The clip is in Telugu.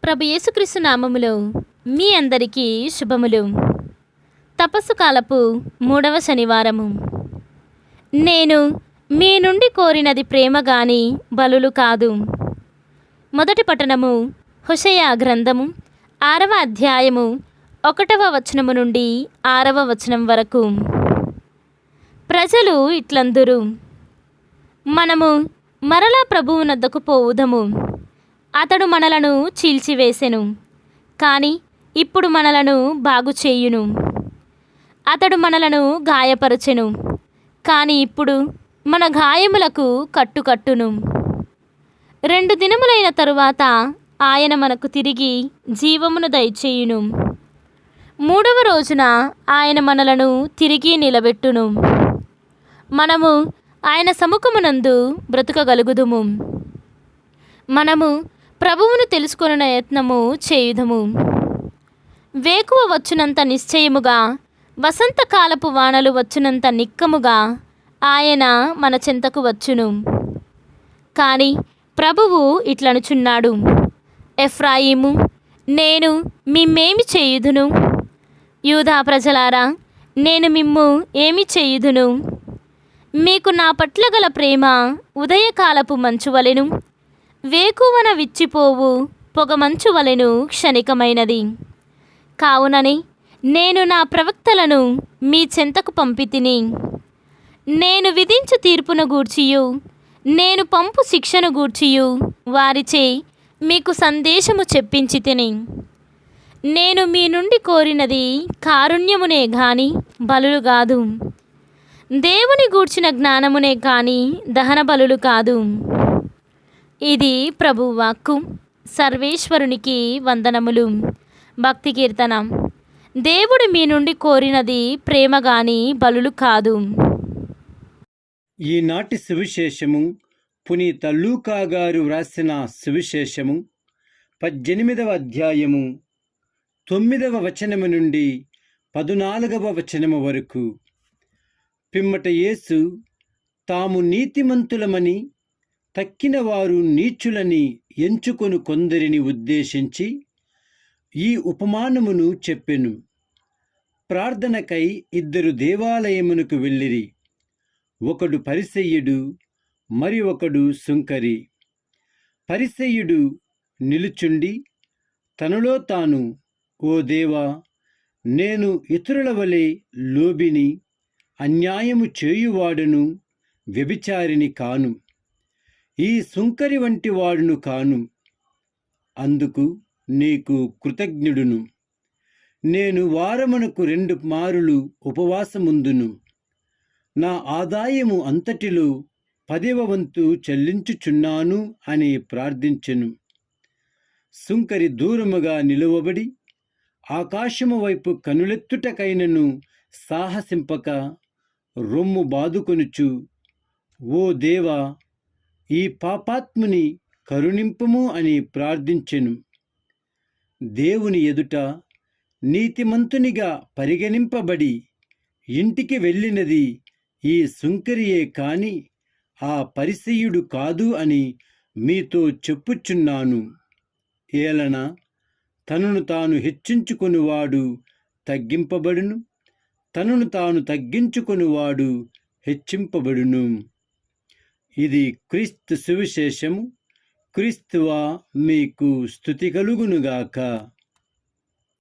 ప్రభు యేసుక్రీస్తు నామములో మీ అందరికీ శుభములు. తపస్సు కాలపు 3వ శనివారము. నేను మీ నుండి కోరినది ప్రేమ గాని బలులు కాదు. మొదటి పట్టణము హోషేయ గ్రంథము 6వ అధ్యాయము 1వ వచనము నుండి 6వ వచనం వరకు. ప్రజలు ఇట్లందురు, మనము మరలా ప్రభువునొద్దకు పోవుదము. అతడు మనలను చీల్చివేసెను, కానీ ఇప్పుడు మనలను బాగు చేయును. అతడు మనలను గాయపరచెను, కానీ ఇప్పుడు మన గాయములకు కట్టును. 2 దినములైన తరువాత ఆయన మనకు తిరిగి జీవమును దయచేయును. 3వ రోజున ఆయన మనలను తిరిగి నిలబెట్టును. మనము ఆయన సముఖమునందు బ్రతుకగలుగుదుము. మనము ప్రభువును తెలుసుకొనుట యత్నము చేయుదము. వేకువ వచ్చునంత నిశ్చయముగా, వసంతకాలపు వానలు వచ్చునంత నిక్కముగా ఆయన మన చెంతకు వచ్చును. కానీ ప్రభువు ఇట్లనుచున్నాడు, ఎఫ్రాయిము, నేను మిమ్మేమి చేయుదును? యూదా ప్రజలారా, నేను మిమ్ము ఏమి చేయుదును? మీకు నా పట్ల గల ప్రేమ ఉదయకాలపు మంచువలెను, వేకువన విచ్చిపోవు పొగమంచు వలెను క్షణికమైనది. కావునని నేను నా ప్రవక్తలను మీ చెంతకు పంపితిని. నేను విధించు తీర్పును గూర్చియు నేను పంపు శిక్షను గూర్చియు వారిచే మీకు సందేశము చెప్పించి తిని. నేను మీ నుండి కోరినది కారుణ్యమునే గాని బలులు కాదు, దేవుని గూర్చిన జ్ఞానమునే కాని దహన బలులు కాదు. ఇది ప్రభువు వాక్కు. సర్వేశ్వరునికి వందనములు. భక్తి కీర్తన. దేవుడు మీ నుండి కోరినది ప్రేమ గాని బలులు కాదు. ఈనాటి సువిశేషము పునీత లూకా గారు వ్రాసిన సువిశేషము 18వ అధ్యాయము 9వ వచనము నుండి 14వ వచనము వరకు. పిమ్మట యేసు తాము నీతిమంతులమని తక్కిన వారు నీచులని ఎంచుకొని కొందరిని ఉద్దేశించి ఈ ఉపమానమును చెప్పెను. ప్రార్థనకై 2 దేవాలయమునకు వెళ్ళిరి. ఒకడు పరిసయ్యుడు, మరి ఒకడు సుంకరి. పరిసయ్యుడు నిలుచుండి తనలో తాను, ఓ దేవా, నేను ఇతరుల వలె లోబిని, అన్యాయము చేయువాడును, వ్యభిచారిని కాను. ఈ సుంకరి వంటి వాడును కాను. అందుకు నీకు కృతజ్ఞుడును. నేను వారమునకు 2 మారులు ఉపవాసముందును. నా ఆదాయము అంతటిలో 10వ వంతు చెల్లించుచున్నాను అని ప్రార్థించెను. సుంకరి దూరముగా నిలువబడి ఆకాశము వైపు కనులెత్తుటకైనను సాహసింపక రొమ్ము బాదుకొనుచు, ఓ దేవా, ఈ పాపాత్ముని కరుణింపుము అని ప్రార్థించెను. దేవుని ఎదుట నీతిమంతునిగా పరిగణింపబడి ఇంటికి వెళ్ళినది ఈ సుంకరియే కాని ఆ పరిసయ్యుడు కాదు అని మీతో చెప్పుచున్నాను. ఏలన తనను తాను హెచ్చించుకొనువాడు తగ్గింపబడును, తనను తాను తగ్గించుకొనువాడు హెచ్చింపబడును. ఇది క్రీస్తు సువిశేషము. క్రీస్తువా, మీకు స్తుతి కలుగునుగాక.